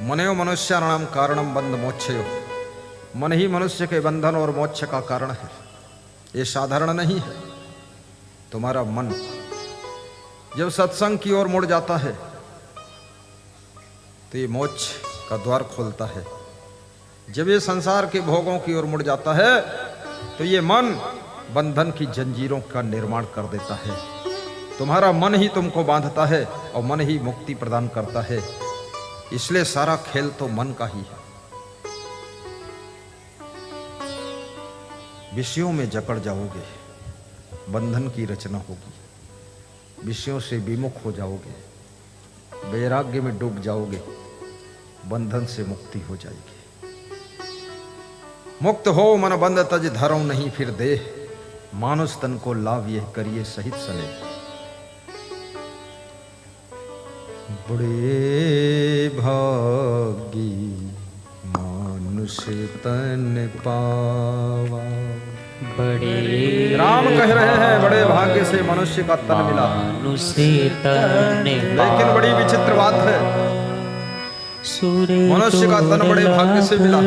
मनयो मनुष्याणाम कारणम बंध मोक्षयो, मन ही मनुष्य के बंधन और मोक्ष का कारण है। ये साधारण नहीं है। तुम्हारा मन जब सत्संग की ओर मुड़ जाता है तो ये मोक्ष का द्वार खोलता है। जब ये संसार के भोगों की ओर मुड़ जाता है तो ये मन बंधन की जंजीरों का निर्माण कर देता है। तुम्हारा मन ही तुमको बांधता है और मन ही मुक्ति प्रदान करता है। इसलिए सारा खेल तो मन का ही है। विषयों में जकड़ जाओगे, बंधन की रचना होगी। विषयों से विमुख हो जाओगे, वैराग्य में डूब जाओगे, बंधन से मुक्ति हो जाएगी। मुक्त हो मन बंध तज धरो नहीं फिर देह, मानुष तन को लाभ यह करिए सहित सने। बड़े भागी मानुष तन पावा, बड़े राम कह रहे हैं बड़े भाग्य से मनुष्य का तन मिला। लेकिन बड़ी विचित्र बात है, मनुष्य का तन बड़े भाग्य से मिला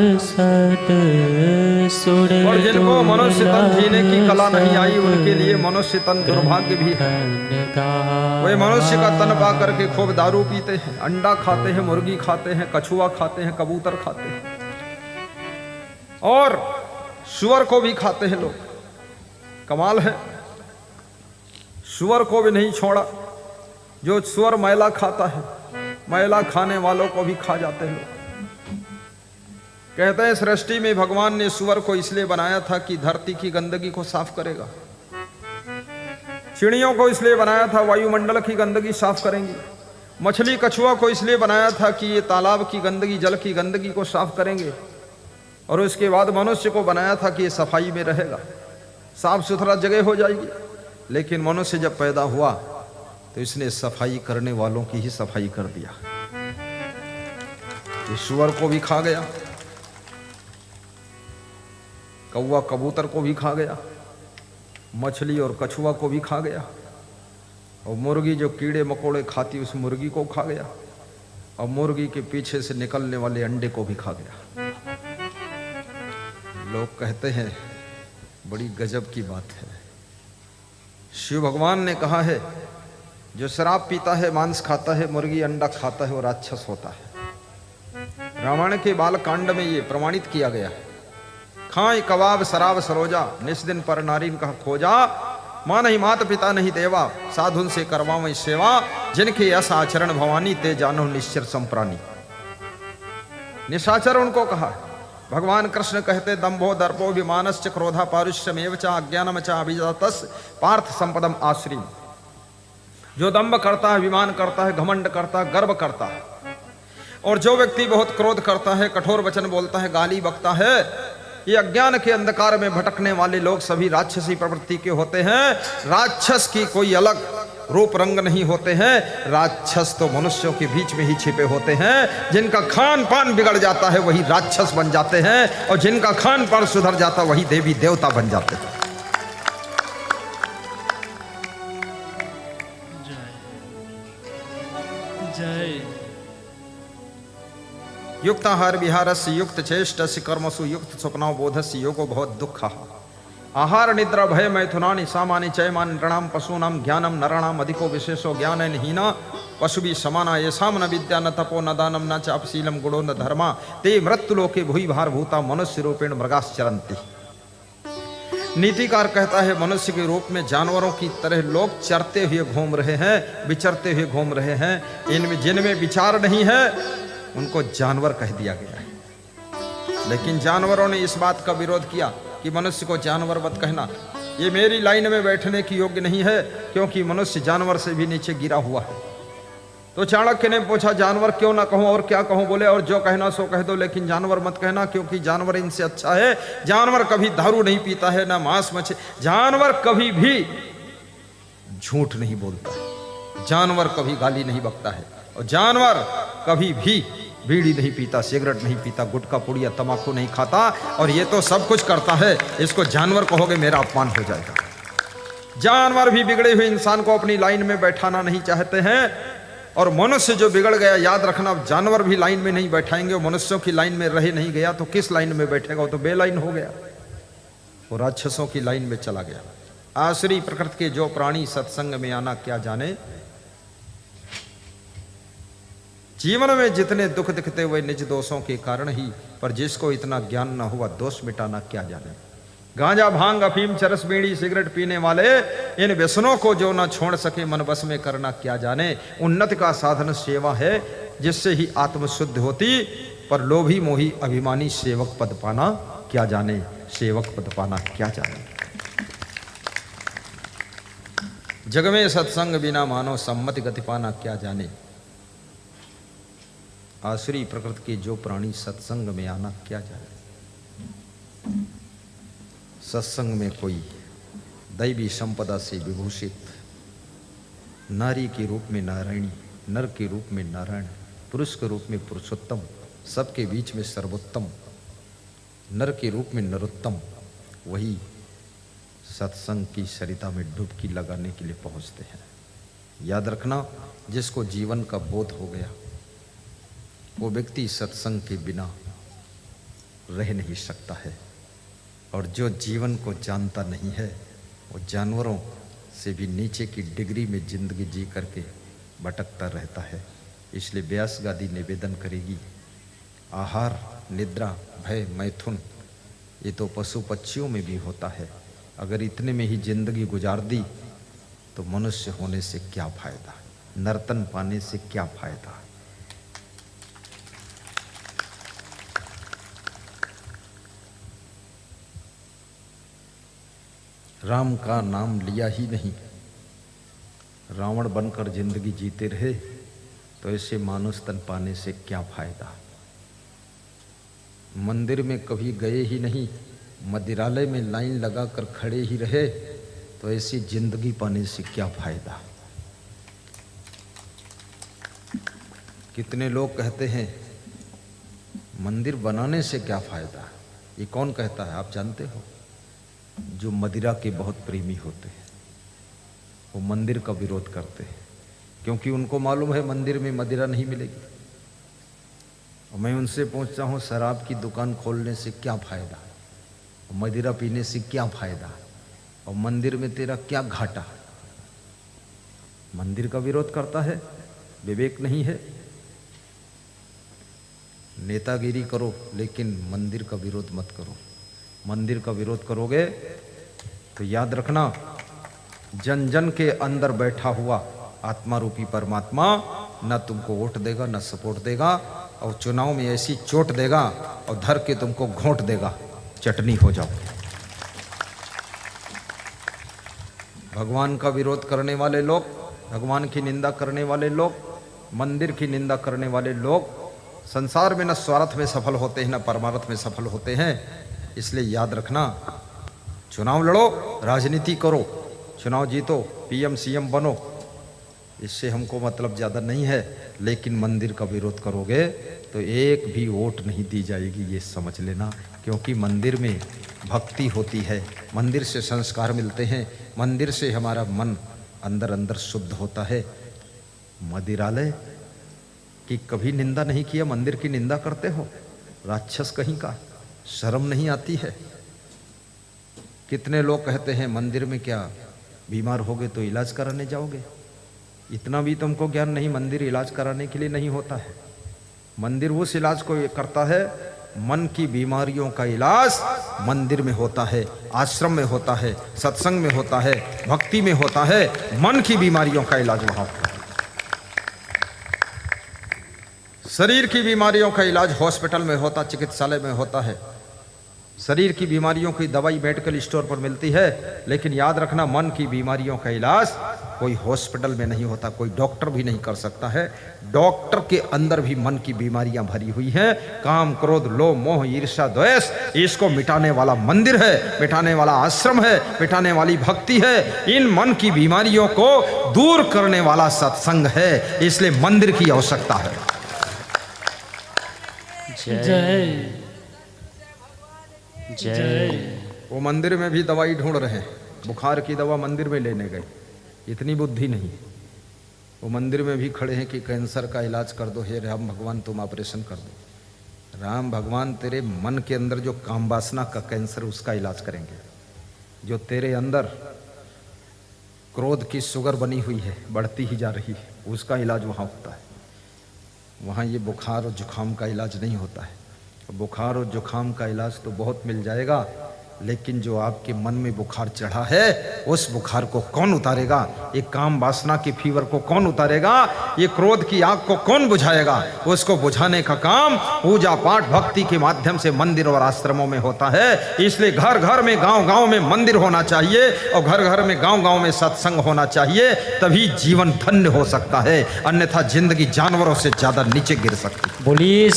और जिनको मनुष्य तन जीने की कला नहीं आई उनके लिए मनुष्य तन दुर्भाग्य भी है। वे मनुष्य का तन पा करके खूब दारू पीते हैं, अंडा खाते हैं, मुर्गी खाते हैं, कछुआ खाते हैं, कबूतर खाते हैं और सुअर को भी खाते हैं लोग। कमाल है, सुअर को भी नहीं छोड़ा। जो सुअर मैला खाता है, मैला खाने वालों को भी खा जाते हैं लोग। कहते हैं सृष्टि में भगवान ने सुअर को इसलिए बनाया था कि धरती की गंदगी को साफ करेगा। चिड़ियों को इसलिए बनाया था वायुमंडल की गंदगी साफ करेंगी। मछली कछुआ को इसलिए बनाया था कि ये तालाब की गंदगी, जल की गंदगी को साफ करेंगे। और उसके बाद मनुष्य को बनाया था कि ये सफाई में रहेगा, साफ सुथरा जगह हो जाएगी। लेकिन मनुष्य जब पैदा हुआ तो इसने सफाई करने वालों की ही सफाई कर दिया। ईश्वर को भी खा गया, कौवा कबूतर को भी खा गया, मछली और कछुआ को भी खा गया और मुर्गी जो कीड़े मकोड़े खाती उस मुर्गी को खा गया और मुर्गी के पीछे से निकलने वाले अंडे को भी खा गया। लोग कहते हैं बड़ी गजब की बात है। शिव भगवान ने कहा है जो शराब पीता है, मांस खाता है, मुर्गी अंडा खाता है वो राक्षस होता है। रामायण के बाल कांड में ये प्रमाणित किया गया है। खाए कबाब शराब सरोजा, निस्दिन पर नारीन कहा खोजा, मां नहीं मात पिता नहीं देवा, साधुन से करवावै सेवा, जिनके यश आचरण भवानी ते जानो निश्चर संप्राणी। निशाचर उनको कहा। भगवान कृष्ण कहते दंभो दर्पो विमानश्च क्रोधा पारुष्यमेव च अज्ञानम च अभिजातस् पार्थ संपदम आश्री। जो दंभ करता है, विमान करता है, घमंड करता है, गर्व करता है और जो व्यक्ति बहुत क्रोध करता है, कठोर वचन बोलता है, गाली बकता है, ये अज्ञान के अंधकार में भटकने वाले लोग सभी राक्षसी प्रवृत्ति के होते हैं। राक्षस की कोई अलग रूप रंग नहीं होते हैं। राक्षस तो मनुष्यों के बीच में ही छिपे होते हैं। जिनका खान पान बिगड़ जाता है वही राक्षस बन जाते हैं और जिनका खान पान सुधर जाता वही देवी देवता बन जाते हैं। जय युक्ताहार विहारस्य युक्त चेष्टस्य कर्मसु युक्त स्वप्नो बोधस्य योगो बहुत दुःखः। आहार निद्रा भय मैथुनानि सामानि चयमानि नृणाम पशूनाम ज्ञानम नराणाम अधिको विशेषो ज्ञानेन हीना पशुभिः समाना येषां न विद्या न तपो न दानम न चापशीलम गुणो न धर्मा ते मृत्युलोके भूय भारभूता मनुष्य रूपेण मृगाश्चरन्ति। नीतिकार कहता है मनुष्य के रूप में जानवरों की तरह लोग चरते हुए घूम रहे हैं, विचरते हुए घूम रहे हैं। इनमें जिनमें विचार नहीं है उनको जानवर कह दिया गया है। लेकिन जानवरों ने इस बात का विरोध किया कि मनुष्य को जानवर मत कहना, ये मेरी लाइन में बैठने की योग्य नहीं है क्योंकि मनुष्य जानवर से भी नीचे गिरा हुआ है। तो चाणक्य ने पूछा जानवर क्यों ना कहूं और क्या कहूं? बोले और जो कहना सो कह दो लेकिन जानवर मत कहना क्योंकि जानवर इनसे अच्छा है। जानवर कभी दारू नहीं पीता है, ना मांस मछली। जानवर कभी भी झूठ नहीं बोलता है, जानवर कभी गाली नहीं बकता है और जानवर कभी भी बीड़ी नहीं पीता, सिगरेट नहीं पीता, गुटखा पुड़िया तंबाकू नहीं खाता और ये तो सब कुछ करता है। इसको जानवर कहोगे मेरा अपमान हो जाएगा। जानवर भी बिगड़े हुए इंसान को अपनी लाइन में बैठाना नहीं चाहते हैं। और मनुष्य जो बिगड़ गया, याद रखना, अब जानवर भी लाइन में नहीं बैठाएंगे, वो मनुष्यों की लाइन में रह नहीं गया तो किस लाइन में बैठेगा? वो तो बेलाइन हो गया, वो राक्षसों की लाइन में चला गया। आसुरी प्रकृति के जो प्राणी सत्संग में आना क्या जाने, जीवन में जितने दुख दिखते हुए निज दोषों के कारण ही, पर जिसको इतना ज्ञान न हुआ दोष मिटाना क्या जाने। गांजा भांग अफीम चरस बीड़ी सिगरेट पीने वाले इन व्यसनों को जो न छोड़ सके मन बस में करना क्या जाने। उन्नति का साधन सेवा है जिससे ही आत्म शुद्ध होती, पर लोभी मोही अभिमानी सेवक पद पाना क्या जाने, सेवक पद पाना क्या जाने। जग में सत्संग बिना मानो सम्मति गति पाना क्या जाने। आसुरी प्रकृति के जो प्राणी सत्संग में आना क्या जाने। सत्संग में कोई दैवी संपदा से विभूषित, नारी के रूप में नारायणी, नर के रूप में नारायण, पुरुष के रूप में पुरुषोत्तम, सबके बीच में सर्वोत्तम, नर के रूप में नरोत्तम, वही सत्संग की सरिता में डुबकी लगाने के लिए पहुंचते हैं। याद रखना, जिसको जीवन का बोध हो गया वो व्यक्ति सत्संग के बिना रह नहीं सकता है, और जो जीवन को जानता नहीं है वो जानवरों से भी नीचे की डिग्री में जिंदगी जी करके भटकता रहता है। इसलिए व्यास गादी निवेदन करेगी, आहार, निद्रा, भय, मैथुन ये तो पशु पक्षियों में भी होता है। अगर इतने में ही जिंदगी गुजार दी तो मनुष्य होने से क्या फायदा, नर्तन पाने से क्या फायदा। राम का नाम लिया ही नहीं, रावण बनकर जिंदगी जीते रहे तो ऐसे मानुष तन पाने से क्या फायदा। मंदिर में कभी गए ही नहीं, मदिरालय में लाइन लगाकर खड़े ही रहे तो ऐसी जिंदगी पाने से क्या फायदा। कितने लोग कहते हैं मंदिर बनाने से क्या फायदा। ये कौन कहता है आप जानते हो? जो मदिरा के बहुत प्रेमी होते हैं, वो मंदिर का विरोध करते हैं, क्योंकि उनको मालूम है मंदिर में मदिरा नहीं मिलेगी। और मैं उनसे पूछता हूँ, शराब की दुकान खोलने से क्या फायदा, मदिरा पीने से क्या फायदा, और मंदिर में तेरा क्या घाटा। मंदिर का विरोध करता है, विवेक नहीं है। नेतागिरी करो लेकिन मंदिर का विरोध मत करो। मंदिर का विरोध करोगे तो याद रखना, जन जन के अंदर बैठा हुआ आत्मा रूपी परमात्मा न तुमको वोट देगा, न सपोर्ट देगा, और चुनाव में ऐसी चोट देगा और धर के तुमको घोंट देगा, चटनी हो जाओ। भगवान का विरोध करने वाले लोग, भगवान की निंदा करने वाले लोग, मंदिर की निंदा करने वाले लोग संसार में न स्वार्थ में सफल होते हैं न परमार्थ में सफल होते हैं। इसलिए याद रखना, चुनाव लड़ो, राजनीति करो, चुनाव जीतो, पीएम सीएम बनो, इससे हमको मतलब ज़्यादा नहीं है। लेकिन मंदिर का विरोध करोगे तो एक भी वोट नहीं दी जाएगी, ये समझ लेना। क्योंकि मंदिर में भक्ति होती है, मंदिर से संस्कार मिलते हैं, मंदिर से हमारा मन अंदर अंदर शुद्ध होता है। मदिरालय की कभी निंदा नहीं किया, मंदिर की निंदा करते हो, राक्षस कहीं का, शर्म नहीं आती है। कितने लोग कहते हैं मंदिर में क्या बीमार होगे तो इलाज कराने जाओगे। इतना भी तुमको ज्ञान नहीं, मंदिर इलाज कराने के लिए नहीं होता है। मंदिर उस इलाज को करता है, मन की बीमारियों का इलाज मंदिर में होता है, आश्रम में होता है, सत्संग में होता है, भक्ति में होता है। मन की बीमारियों का इलाज वहां होता है। शरीर की बीमारियों का इलाज हॉस्पिटल में होता, चिकित्सालय में होता है। शरीर की बीमारियों की दवाई मेडिकल स्टोर पर मिलती है, लेकिन याद रखना, मन की बीमारियों का इलाज कोई हॉस्पिटल में नहीं होता, कोई डॉक्टर भी नहीं कर सकता है। डॉक्टर के अंदर भी मन की बीमारियां भरी हुई हैं, काम, क्रोध, लोभ, मोह, ईर्ष्या, द्वेष। इसको मिटाने वाला मंदिर है, मिटाने वाला आश्रम है, मिटाने वाली भक्ति है। इन मन की बीमारियों को दूर करने वाला सत्संग है, इसलिए मंदिर की आवश्यकता है। जय जय। वो मंदिर में भी दवाई ढूंढ रहे हैं, बुखार की दवा मंदिर में लेने गए, इतनी बुद्धि नहीं। वो मंदिर में भी खड़े हैं कि कैंसर का इलाज कर दो, हे राम भगवान तुम ऑपरेशन कर दो। राम भगवान तेरे मन के अंदर जो काम वासना का कैंसर उसका इलाज करेंगे। जो तेरे अंदर क्रोध की शुगर बनी हुई है, बढ़ती ही जा रही है, उसका इलाज वहाँ होता है। वहाँ ये बुखार और जुखाम का इलाज नहीं होता है। बुखार और जुखाम का इलाज तो बहुत मिल जाएगा, लेकिन जो आपके मन में बुखार चढ़ा है उस बुखार को कौन उतारेगा? ये काम वासना की फीवर को कौन उतारेगा? ये क्रोध की आग को कौन बुझाएगा? उसको बुझाने का काम पूजा पाठ भक्ति के माध्यम से मंदिर और आश्रमों में होता है। इसलिए घर घर में गांव गांव में मंदिर होना चाहिए और घर घर में गांव गांव में सत्संग होना चाहिए, तभी जीवन धन्य हो सकता है, अन्यथा जिंदगी जानवरों से ज्यादा नीचे गिर सकती है। बोलिए